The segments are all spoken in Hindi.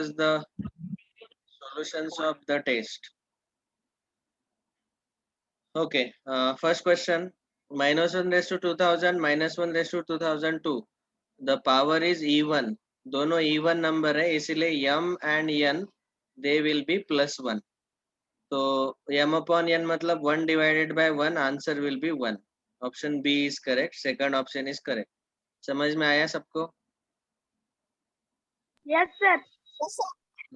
is the solutions of the test. Okay, first question, minus 1 raised to 2000 minus 1 raised to 2002. The power is even. दोनों even number है, इसलिए m and n they will be plus 1. तो m upon n मतलब 1 divided by 1, answer will be 1. Option B is correct. Second option is correct. समझ में आया सबको? Yes, sir.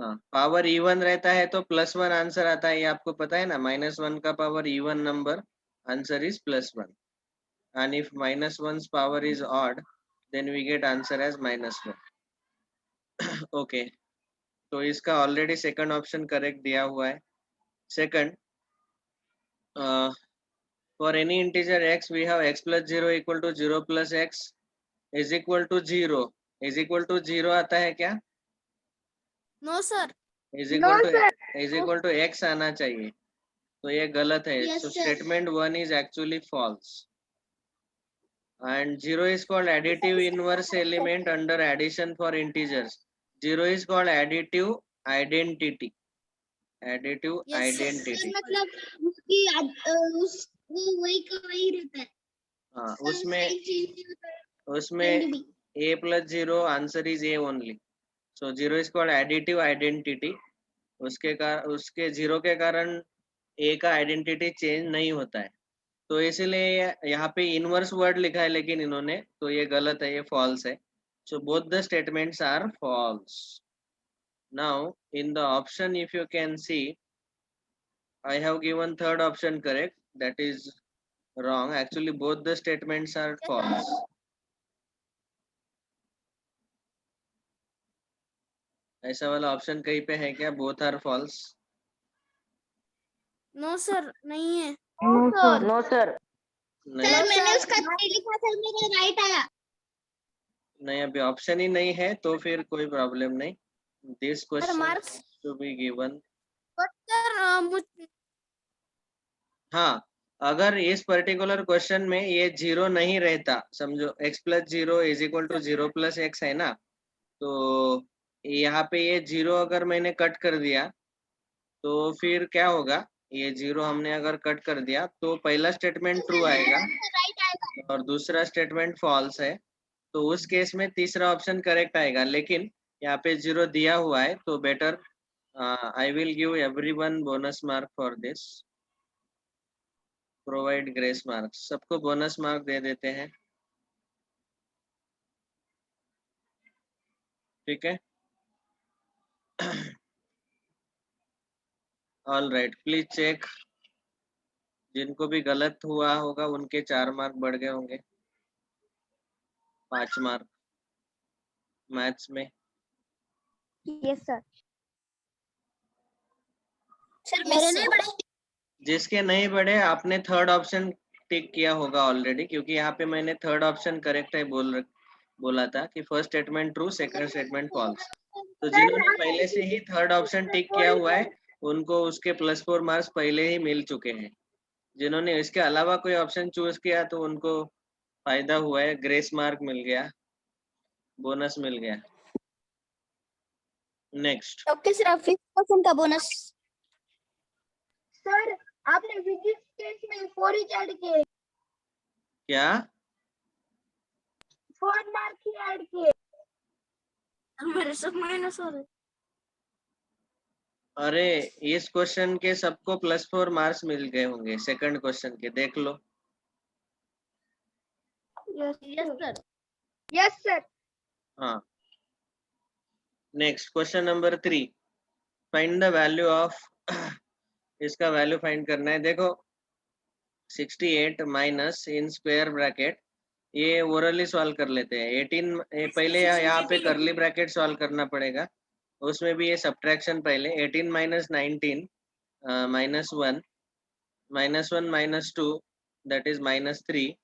हाँ, पावर इवन रहता है तो प्लस 1 आंसर आता है, ये आपको पता है ना. माइनस 1 का power even number, answer is plus 1. And if minus 1's power is odd, then we get answer as minus 1. Okay, तो इसका ऑलरेडी सेकंड ऑप्शन करेक्ट दिया हुआ है. Second, for any integer x we have x plus 0 equal to 0 plus x is equal to 0. is equal to 0 आता है क्या? No sir. is No, equal to sir. is equal to x आना चाहिए, तो ये गलत है. Yes, so sir. statement 1 is actually false. And 0 is called additive inverse element under addition for integers. 0 is called additive identity. Additive Yes, sir. identity. मतलब उसकी वो वही का वही रहता है. हाँ, उसमें a plus 0 answer is a only. So 0 is called additive identity. उसके 0 के कारण a का आइडेंटिटी चेंज नहीं होता है, तो इसीलिए यहाँ पे इनवर्स वर्ड लिखा है, लेकिन इन्होंने, तो ये गलत है, ये फॉल्स है. So both the statements are false. Now in the option if you can see, I have given third option correct. That is wrong. Actually both the statements are false. ऐसा वाला ऑप्शन कहीं पे है क्या? Both are false? No sir, नहीं है. No, sir. No sir. नहीं, सर मैंने उसका सही लिखा था, मेरा राइट आया. नहीं, अभी ऑप्शन ही नहीं है, तो फिर कोई प्रॉब्लम नहीं. This question marks to be given. Sir हाँ, अगर इस पर्टिकुलर क्वेश्चन में ये 0 नहीं रहता, समझो x plus 0 is equal to 0 plus x है ना, तो यहाँ पे ये 0 अगर मैंने कट कर दिया तो फिर क्या होगा? ये 0 हमने अगर कट कर दिया तो पहला स्टेटमेंट ट्रू आएगा और दूसरा स्टेटमेंट फॉल्स है, तो उस केस में तीसरा ऑप्शन करेक्ट आएगा. लेकिन यहाँ पे 0 दिया हुआ है, तो better I will give everyone bonus mark for this. Provide grace marks, सबको बोनस मार्क दे देते हैं. ठीक है. All right, please check. जिनको भी गलत हुआ होगा उनके 4 मार्क बढ़ गए होंगे, 5 मार्क मैथ्स में. Yes, sir. सर मेरे नहीं बढ़े. जिसके नहीं बढ़े, आपने थर्ड ऑप्शन टिक किया होगा ऑलरेडी, क्योंकि यहाँ पे मैंने थर्ड ऑप्शन करेक्ट है बोला था कि first statement true, second statement false. तो जिन्होंने पहले से ही थर्ड ऑप्शन टिक किया हुआ है उनको उसके +4 मार्क्स पहले ही मिल चुके हैं. जिन्होंने इसके अलावा कोई ऑप्शन चूज किया तो उनको फायदा हुआ है, ग्रेस मार्क मिल गया, बोनस मिल गया. नेक्स्ट, ओके सर, 50% का बोनस. सर आपने फिजिक्स केस में 4 ही ऐड किए, क्या? 4 मार्क ही ऐड किए. मेरे सब माइनस हो रहे. अरे इस क्वेश्चन के सबको +4 मार्क्स मिल गए होंगे, सेकंड क्वेश्चन के देख लो. Yes, yes sir. yes, sir. हाँ. Next, question number 3. Find the value of, इसका वैल्यू फाइंड करना है. देखो 68 माइनस इन स्क्वायर ब्रैकेट, ये ओरली सॉल्व कर लेते हैं. 18 पहले यहाँ पे करली ब्रैकेट सॉल्व करना पड़ेगा, उसमें भी ये सब्ट्रैक्शन पहले. 18 minus 19 minus 1 minus 2 that is -3.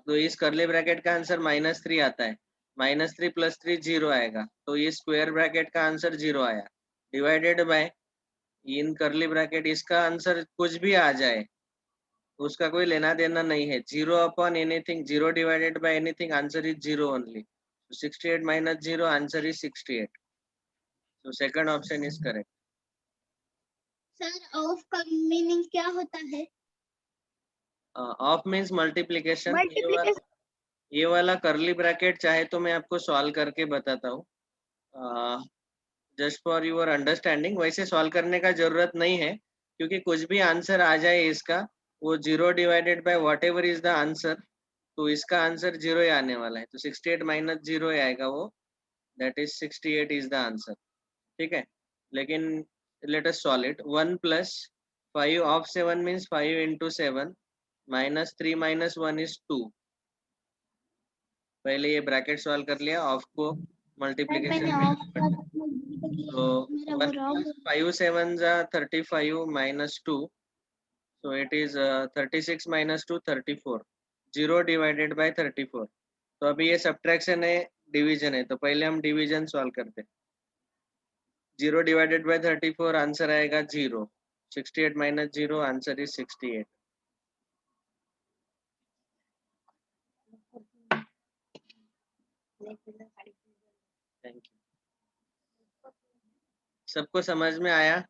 तो इस करली ब्रैकेट का आंसर -3 आता है. -3 + 3 0 आएगा, तो ये स्क्वायर ब्रैकेट का आंसर 0 आया. डिवाइडेड बाय इन करली ब्रैकेट, इसका आंसर कुछ भी आ जाए उसका कोई लेना देना नहीं है. 0 upon anything, 0 divided by anything, answer is 0 only. 68 minus 0, answer is 68. तो second option is correct. Sir of का मीनिंग क्या होता है? Of means multiplication. मल्टीप्लिकेशन ये वाला करली ब्रैकेट चाहे तो मैं आपको सॉल्व करके बताता हूँ, जस्ट फॉर योर अंडरस्टैंडिंग. वैसे सॉल्व करने का जरूरत नहीं है, क्योंकि कुछ भी आंसर आ जाए इसका, वो 0 divided by what ever is the answer, तो इसका आंसर 0 ही आने वाला है. तो 68 माइनस 0 ही आएगा वो, that is 68 is the answer. ठीक है, लेकिन let us solve it. 1 plus 5 of 7 means 5 into 7 minus 3 minus 1 is 2. पहले ये ब्रैकेट सॉल्व कर लिया, ऑफ को मल्टीप्लीकेशन मैंने ऑफ का तो मेरा 1 वो wrong plus 5 7s are 35 minus 2, so it is 36 minus 2 34. 0 divided by 34. तो अभी ये सब्ट्रैक्शन है, डिवीजन है, तो पहले हम डिवीजन सॉल्व करते हैं. 0 डिवाइडेड बाय 34 आंसर आएगा 0. 68 minus 0 answer is 68. Thank you. सबको समझ में आया?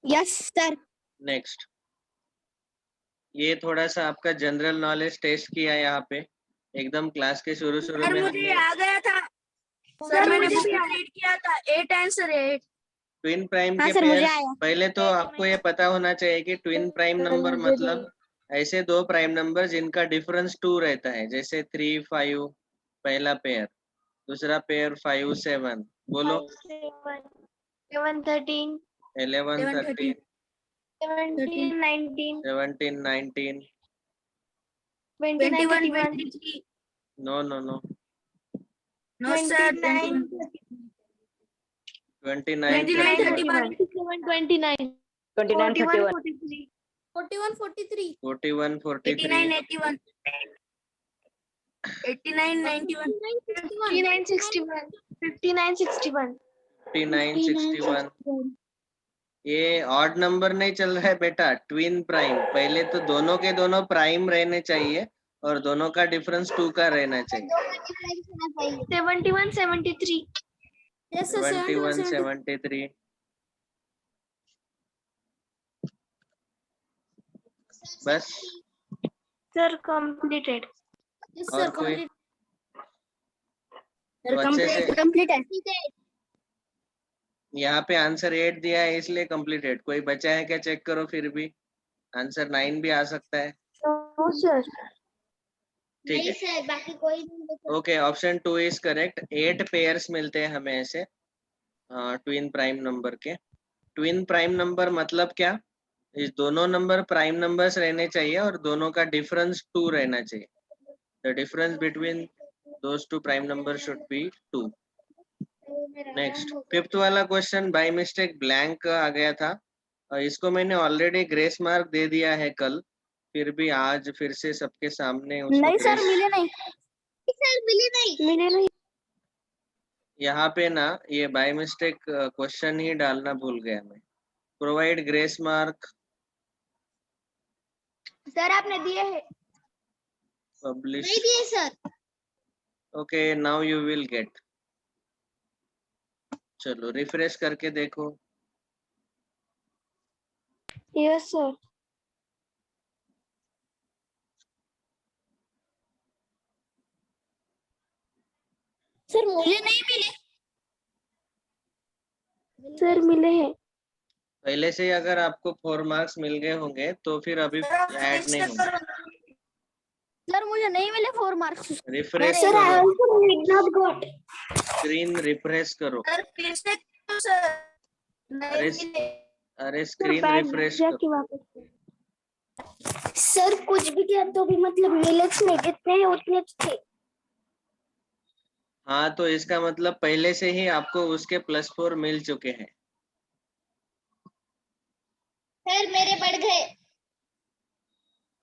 Yes sir. नेक्स्ट, ये थोड़ा सा आपका जनरल नॉलेज टेस्ट किया यहाँ पे, एकदम क्लास के शुरू शुरू में मुझे हमने आ गया था सर, मैंने बुक में रीड किया था. 8 आंसर है 8. ट्विन प्राइम हाँ के सर, मुझे पेयर्स. आया. पहले तो आपको ये पता होना चाहिए कि ट्विन प्राइम नंबर मतलब ऐसे दो प्राइम नंबर जिनका डिफरेंस 2 रहता है, जैसे 3 5 पहला पेयर, दूसरा पेयर 5 7. बोलो 7 13 11 13 17 19 17 19. 29 21 31 23. No no no. No sir. 29 29 29 31 31 29 29 41 31 43 41 43. 41 43 89 81. 59 61 59 61 59 61. ये ऑड नंबर नहीं चल रहा है बेटा, ट्विन प्राइम. पहले तो दोनों के दोनों प्राइम रहने चाहिए और दोनों का डिफरेंस 2 का रहना चाहिए. 71 73 Yes, sir. 71 73. बस. Sir completed. Yes, और sir. कोई? Complete. तो अच्छे से कंप्लीट है. यहाँ पे आंसर 8 दिया है इसलिए कंप्लीटेड. कोई बचा है क्या चेक करो, फिर भी आंसर 9 भी आ सकता है. No sir. ठीक नहीं है, सर, बाकी कोई नहीं. Okay. Option 2 is correct. 8 pairs मिलते हैं हमें ऐसे ट्विन प्राइम नंबर के. ट्विन प्राइम नंबर मतलब क्या? इस दोनों नंबर प्राइम नंबर्स रहने चाहिए और दोनों का डिफरेंस 2 रहना चाहिए. The difference between those two prime number should be 2. Next, fifth वाला क्वेश्चन बाय मिस्टेक ब्लैंक आ गया था. इसको मैंने ऑलरेडी ग्रेस मार्क दे दिया है कल, फिर भी आज फिर से सबके सामने उसको नहीं सर, grace- मिले नहीं. सर मिले नहीं. मिले नहीं. यहाँ पे ना ये बाय मिस्टेक क्वेश्चन ही डालना भूल गया मैं. Provide grace mark. सर आपने दिए हैं. पब्लिश. नहीं दिए sir. Okay, now you will get. चलो रिफ्रेश करके देखो. Yes sir. सर मुझे नहीं मिले. सर मिले हैं. पहले से ही अगर आपको 4 मार्क्स मिल गए होंगे तो फिर अभी ऐड नहीं होंगे. सर मुझे नहीं मिले 4 मार्क्स. रिफ्रेश सर आई करो, also did not got. Screen refresh करो. सर फिर से क्यों सर? अरे नहीं मिले. अरे सर स्क्रीन बैग रिफ्रेश जाके करो. वापस. सर कुछ भी किया तो भी मतलब मिनट्स में जितने हैं उतने थे. हाँ, तो इसका मतलब पहले से ही आपको उसके +4 मिल चुके हैं. सर मेरे बढ़ गए.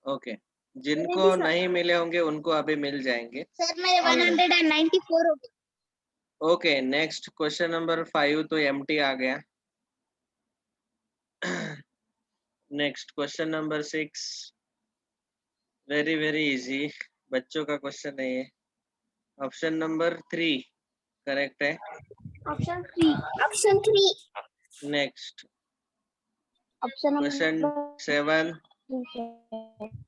ओके, जिनको नहीं मिले होंगे उनको अभी मिल जाएंगे. सर मेरे 194 हो गए. ओके, नेक्स्ट क्वेश्चन नंबर 5 तो एम्प्टी आ गया. Next question number 6, very very easy, बच्चों का क्वेश्चन है ये. ऑप्शन नंबर 3 करेक्ट है. Option 3. Option 3. Next option question 7.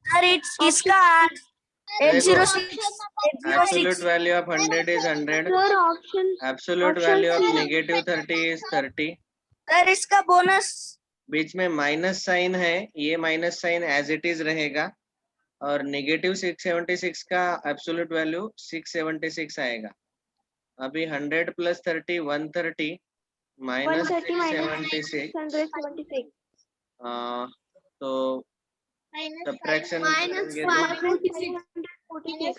Sir इसका देखो 806 absolute 806 value of 100 is 100. Sir option Absolute Option value of C. negative 30 is 30. Sir इसका बोनस बीच में माइनस साइन है, ये minus sign as it is रहेगा और नेगेटिव 676 का एब्सोल्यूट वैल्यू 676 आएगा. अभी 100 प्लस 30 130 माइनस 130 minus 676. 676. तो Minus सब्ट्रैक्शन minus करेंगे तो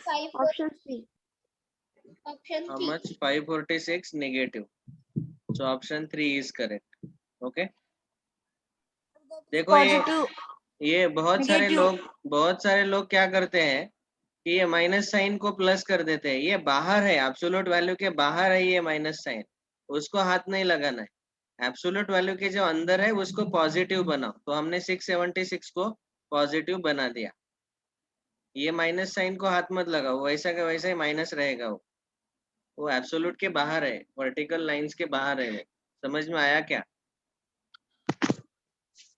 five. -546. Option C. Option how 3. much 546 negative. So option 3 is correct. Okay. देखो ये बहुत सारे लोग क्या करते हैं कि ये माइनस साइन को प्लस कर देते हैं. ये बाहर है, एब्सोल्यूट वैल्यू के बाहर है ये माइनस साइन, उसको हाथ नहीं लगाना है. एब्सोल्यूट वैल्यू के जो अंदर है उसको पॉजिटिव बनाओ. तो हमने 676 को पॉजिटिव बना दिया. ये माइनस साइन को हाथ मत लगाओ, वैसा का वैसा ही माइनस रहेगा. वो एब्सोल्यूट के बाहर है, वर्टिकल लाइंस के बाहर है. समझ में आया क्या?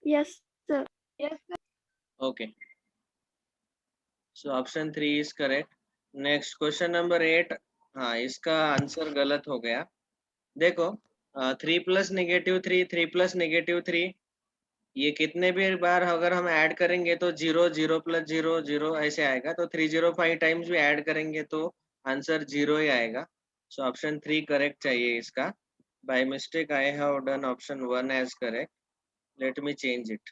Yes sir. Okay. So option 3 is correct. Next question number 8. हाँ, इसका आंसर गलत हो गया. देखो 3 प्लस नेगेटिव 3 3 प्लस नेगेटिव 3 ये कितने भी बार अगर हम ऐड करेंगे तो 0 0 प्लस 0 0 ऐसे आएगा. तो 305 टाइम्स भी ऐड करेंगे तो आंसर 0 ही आएगा. सो ऑप्शन 3 करेक्ट चाहिए इसका. By mistake I have done option 1 as correct. Let me change it.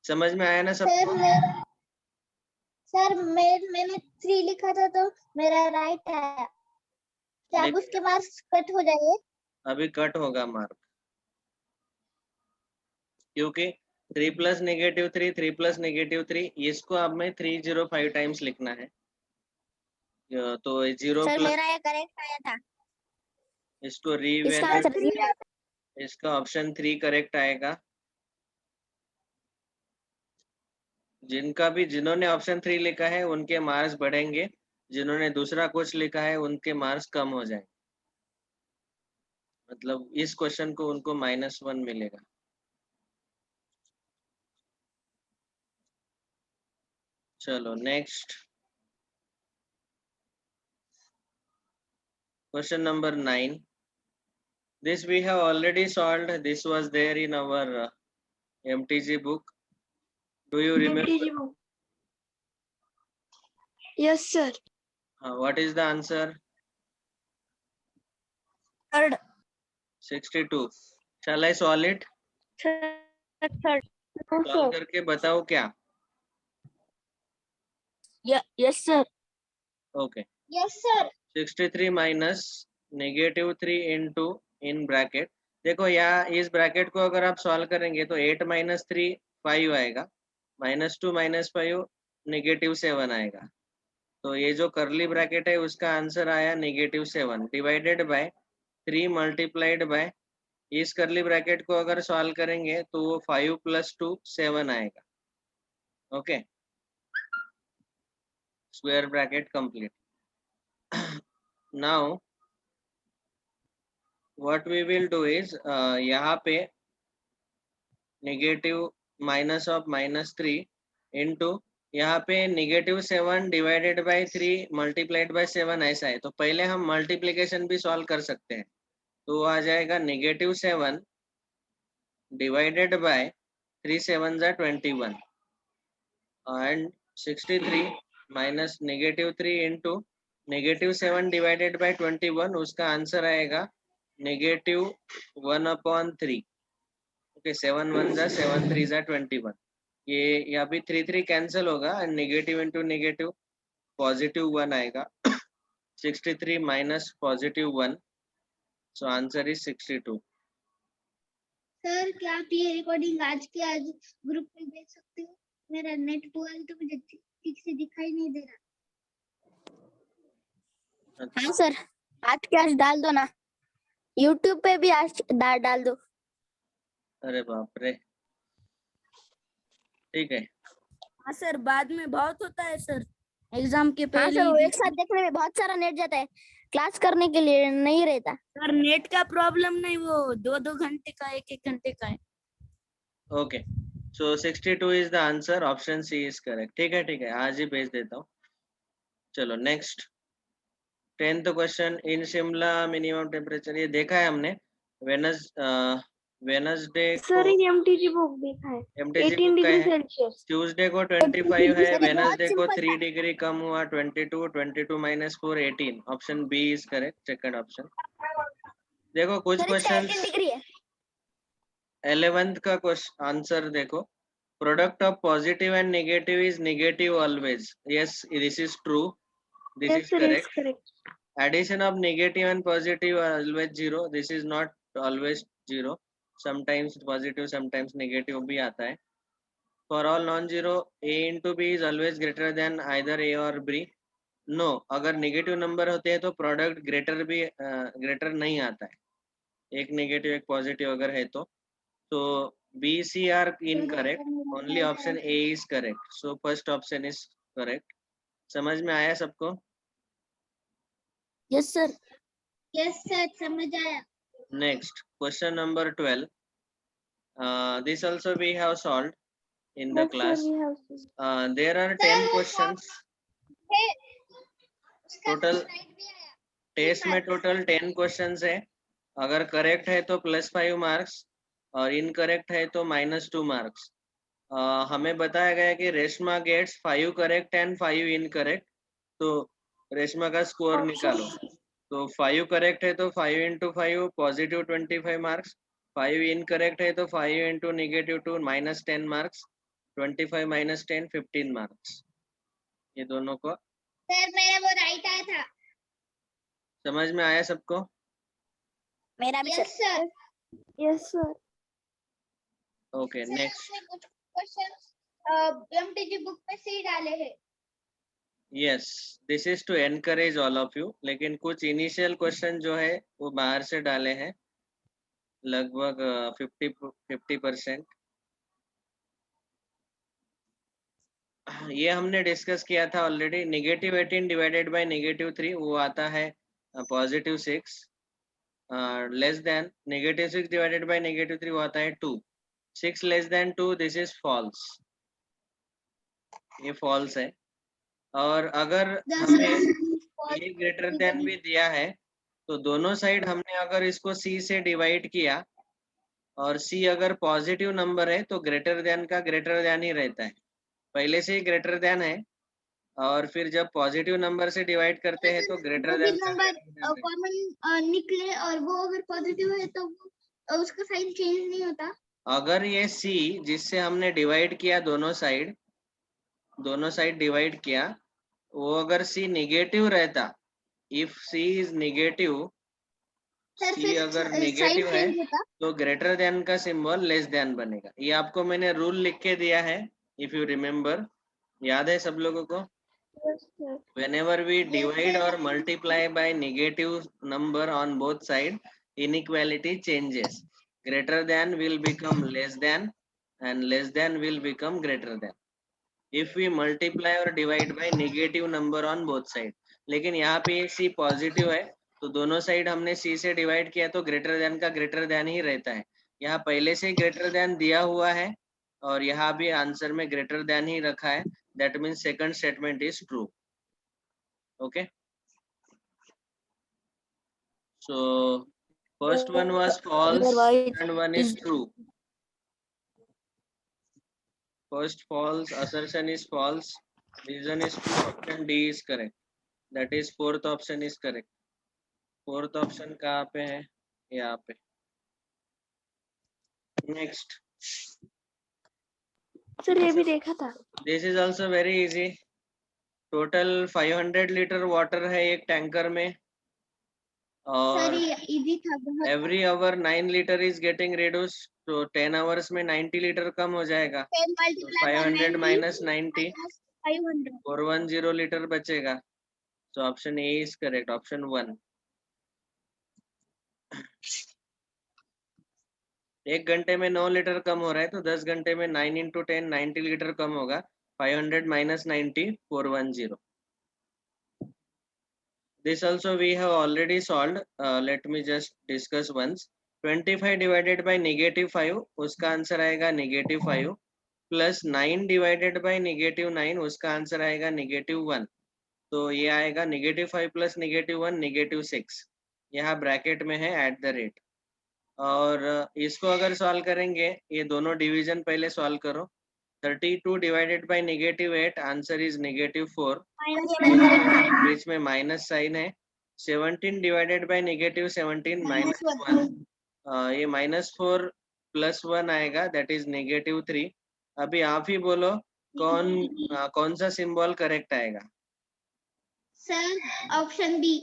समझ में आया ना सबको? सर मैंने 3 लिखा था तो मेरा राइट है. क्या अब उसके मार्क्स कट हो जाएंगे? अभी कट होगा मार्क, क्योंकि 3 प्लस नेगेटिव 3 3 प्लस नेगेटिव 3 इसको अब में 305 टाइम्स लिखना है. तो 0 सर प्लस मेरा ये करेक्ट आया था. इसको इसका रीवैल्यू, आंसर इसका ऑप्शन 3 करेक्ट आएगा. जिन्होंने ऑप्शन 3 लिखा है उनके मार्क्स बढ़ेंगे, जिन्होंने दूसरा कुछ लिखा है उनके मार्क्स कम हो जाएंगे. मतलब इस क्वेश्चन को उनको -1 मिलेगा. चलो next question number 9. This we have already solved. This was there in our MTG book. Do you remember? Yes sir. What is the answer? Third 62. Shall I solve it? Third. Solve करके बताओ क्या? Yes sir Okay. Yes sir. 63 minus -3 into in bracket. देखो यहाँ इस ब्रैकेट को अगर आप सॉल्व करेंगे तो 8 - 3 5 आएगा. -2 - 5 -7 आएगा. तो ये जो करली ब्रैकेट है उसका आंसर आया -7 डिवाइडेड बाय 3 मल्टीप्लाइड बाय, इस करली ब्रैकेट को अगर सॉल्व करेंगे तो वो 5 + 2 7 आएगा. Okay, square bracket complete. Now what we will do is यहाँ पे नेगेटिव माइनस ऑफ -3 इंटू यहाँ पे -7 डिवाइडेड बाय 3 मल्टीप्लाइड बाय 7 ऐसा है. तो पहले हम मल्टीप्लिकेशन भी सॉल्व कर सकते हैं. तो आ जाएगा -7 divided by 3 7 = 21 and 63 minus -3 into -7 divided by 21 उसका आंसर आएगा -1/3. ओके, 7 1 = 7 3 = 21. ये यहाँ भी 3 3 कैंसिल होगा एंड नेगेटिव इंटू नेगेटिव +1 आएगा. 63 minus +1. So answer is 62. Sir क्या आप ये रिकॉर्डिंग आज के आज ग्रुप में भेज सकते हो? मेरा नेट बोल तो मुझे ठीक से दिखाई नहीं दे रहा. हाँ सर, आज के आज डाल दो ना, यूट्यूब पे भी आज डाल दो. अरे बाप रे, ठीक है. हाँ सर, बाद में बहुत होता है सर, एग्जाम के हाँ पहले सर, वो ही एक साथ देखने में बहुत सारा नेट जाता है, क्लास करने के लिए नहीं रहता। सर नेट का प्रॉब्लम नहीं, वो 2-2 घंटे का, 1-1 घंटे का है। Okay, so 62 is the answer, option C is correct. ठीक है, आज ही भेज देता हूँ। चलो next, 10th question, in Shimla minimum temperature, ये देखा है हमने वेनसडे को, सर ये एमटीजी बुक देखा है, एमटीजी 18 बुक का डिग्री है। सेल्सियस। ट्यूसडे को 25 है, सर ये बहुत वेनसडे को सिंपल 3 था। डिग्री कम हुआ, 22 minus 4 18, option B is correct, second option. देखो कुछ सर इसका 18 क्वेश्चंस, डिग्री है। 11th का क्वेश्चन आंसर देखो, product of positive and negative is negative always, yes this is true, this yes is sir, is correct. Correct. Addition of negative and positive are always zero. This is not always zero. Sometimes positive, sometimes negative भी आता है. For all non-zero, a into b is always greater than either a or b. No, अगर negative number होते हैं तो product greater भी greater नहीं आता है. एक negative एक positive अगर है तो B, C are incorrect. Only option A is correct. So first option is correct. समझ में आया सबको? Yes sir. यस सर, समझ आया। Next, question number 12. This also we have solved in the yes sir, class. We have There are 10 questions. Total test में total 10 questions है. अगर correct है तो +5 marks और incorrect है तो -2 marks. हमें बताया गया कि Reshma gets 5 correct and 5 incorrect, तो रेशमा का स्कोर निकालो। तो 5 करेक्ट है तो 5 into 5 पॉजिटिव 25 मार्क्स, 5 इनकरेक्ट है तो 5 into -2 -10 मार्क्स, 25 - 10 15 मार्क्स। ये दोनों को सर मेरा वो राइट आया था। समझ में आया सबको? मेरा भी yes sir. Sir. Yes sir. Okay next, कुछ क्वेश्चंस एमटीजी बुक में से ही डाले हैं। Yes this is to encourage all of you, लेकिन कुछ इनिशियल क्वेश्चन जो है वो बाहर से डाले हैं, लगभग 50%। ये हमने डिस्कस किया था ऑलरेडी। -18 डिवाइडेड बाय -3 वो आता है +6, लेस देन -6 डिवाइडेड बाय -3 वो आता है 2, 6 less than 2 this is false, ये फॉल्स है। और अगर हमें ये ग्रेटर देन भी दिया है तो दोनों साइड हमने अगर इसको C से डिवाइड किया और C अगर पॉजिटिव नंबर है तो ग्रेटर देन का ग्रेटर देन ही रहता है, पहले से ही ग्रेटर देन है, और फिर जब पॉजिटिव नंबर से डिवाइड करते हैं तो ग्रेटर देन का नंबर greater than रहता कॉमन निकले और वो अगर पॉजिटिव है तो उसका साइन चेंज नहीं होता। है। अगर ये C जिससे हमने डिवाइड किया दोनों साइड डिवाइड किया, वो अगर C नेगेटिव रहता, if C is negative, C अगर नेगेटिव है तो ग्रेटर देन का सिंबल लेस देन बनेगा। ये आपको मैंने रूल लिख के दिया है, इफ यू रिमेम्बर, याद है सब लोगों को? Whenever we divide or multiply by negative number on both sides, inequality changes. Greater than will become less than and less than will become greater than. If we multiply or divide by negative number on both sides. लेकिन यहाँ पे C पॉजिटिव है तो दोनों साइड हमने C से डिवाइड किया तो ग्रेटर देन का ग्रेटर देन ही रहता है। यहाँ पहले से ग्रेटर देन दिया हुआ है और यहाँ भी आंसर में ग्रेटर देन ही रखा है, that means second statement is true. Okay, so first one was false and one is true. First false assertion is false, reason is true, option D is correct, that is fourth option is correct. Fourth option कहाँ पे है? यहाँ पे। Next, सर ये भी देखा था। this is also very easy. Total 500 litre water है एक टैंकर में और इजी था बहुत। every hour 9 litre is getting reduced, तो 10 hours में 90 लीटर कम हो जाएगा, 500 minus 90 500। 410 लीटर बचेगा, तो option A is correct, option 1। एक घंटे में 9 लीटर कम हो रहा है तो 10 घंटे में 9 into 10 90 लीटर कम होगा, 500 minus 90 410। This also we have already solved. Let me just discuss once. 25 divided by -5, उसका आंसर आएगा -5, प्लस 9 डिवाइडेड बाय -9, उसका आंसर आएगा -1. तो ये आएगा -5 प्लस -1 -6. यहाँ ब्रैकेट में है @ और इसको अगर सॉल्व करेंगे, ये दोनों डिवीजन पहले सॉल्व करो. 32 डिवाइडेड बाय -8, आंसर इज -4. बीच में माइनस साइन है. 17 डिवाइडेड बाय -17, -1. ये -4 प्लस 1 आएगा, दैट इज -3. अभी आप ही बोलो कौन सा सिंबल करेक्ट आएगा. Sir option B.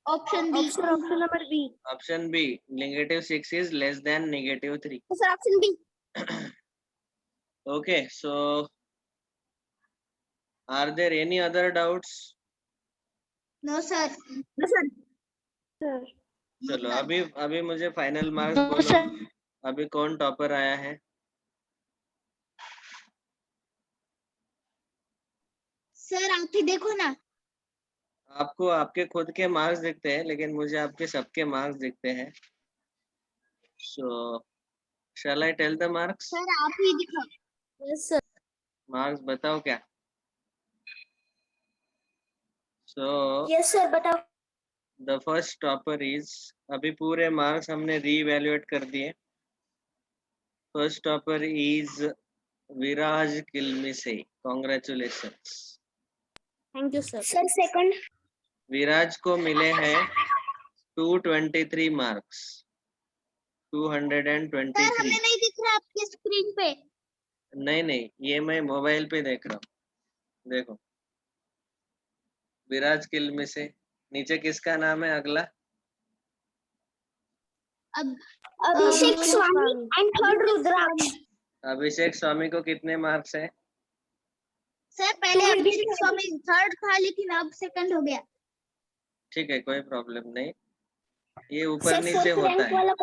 Option B. Option number B. Option B, -6 is less than -3. Sir option B. Okay, so are there any other doubts? No sir. Sir चलो अभी मुझे फाइनल मार्क्स बोलो. अभी कौन टॉपर आया है? सर आप ही देखो ना. आपको आपके खुद के मार्क्स दिखते हैं, लेकिन मुझे आपके सबके मार्क्स दिखते हैं. So shall I tell the marks? Sir आप ही दिखाओ. Yes sir. मार्क्स बताओ क्या? So यस सर बताओ. the first topper is, अभी पूरे मार्क्स हमने रीवैल्यूएट कर दिए. फर्स्ट टॉपर इज विराज किलमिसे. Congratulations. Thank you sir. Sir second. Viraj को मिले हैं 223 मार्क्स. सर हमें 223. नहीं दिख रहा आपकी स्क्रीन पे. नहीं, ये मैं मोबाइल पे देख रहा हूँ. देखो, विराज किलमिसे. नीचे किसका नाम है अगला? अभिषेक स्वामी एंड थर्ड रुद्राक्ष. अभिषेक स्वामी को कितने मार्क्स है? सर पहले अभिषेक स्वामी थर्ड था, लेकिन अब सेकंड हो गया. ठीक है, कोई प्रॉब्लम नहीं. ये ऊपर नीचे होता है.